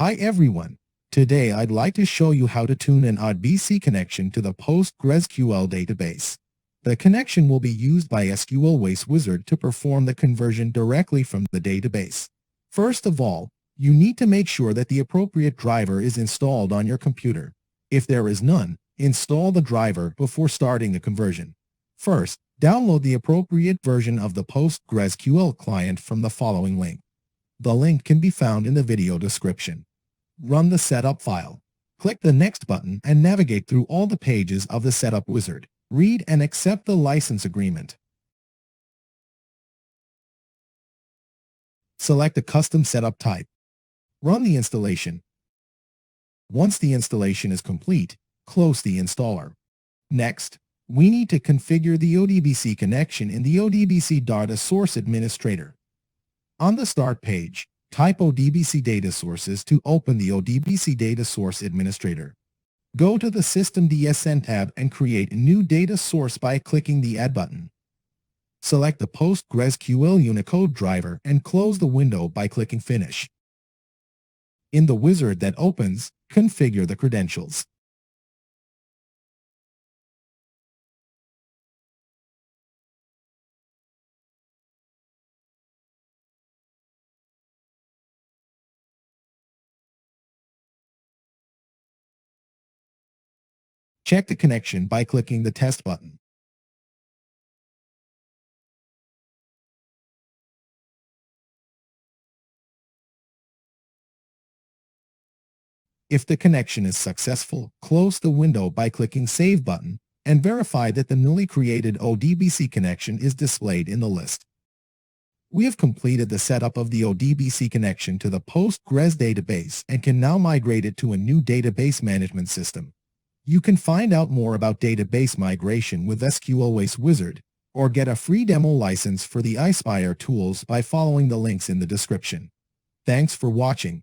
Hi everyone. Today I'd like to show you how to tune an ODBC connection to the PostgreSQL database. The connection will be used by SQL Wizard to perform the conversion directly from the database. First of all, you need to make sure that the appropriate driver is installed on your computer. If there is none, install the driver before starting the conversion. First, download the appropriate version of the PostgreSQL client from the following link. The link can be found in the video description. Run the setup file. Click the Next button and navigate through all the pages of the setup wizard. Read and accept the license agreement. Select a custom setup type. Run the installation. Once the installation is complete, close the installer. Next, we need to configure the ODBC connection in the ODBC Data Source Administrator. On the Start page, type ODBC Data Sources to open the ODBC Data Source Administrator. Go to the System DSN tab and create a new data source by clicking the Add button. Select the PostgreSQL Unicode driver and close the window by clicking Finish. In the wizard that opens, configure the credentials. Check the connection by clicking the Test button. If the connection is successful, close the window by clicking Save button and verify that the newly created ODBC connection is displayed in the list. We have completed the setup of the ODBC connection to the Postgres database and can now migrate it to a new database management system. You can find out more about database migration with SQL Wizard or get a free demo license for the iSpire tools by following the links in the description. Thanks for watching.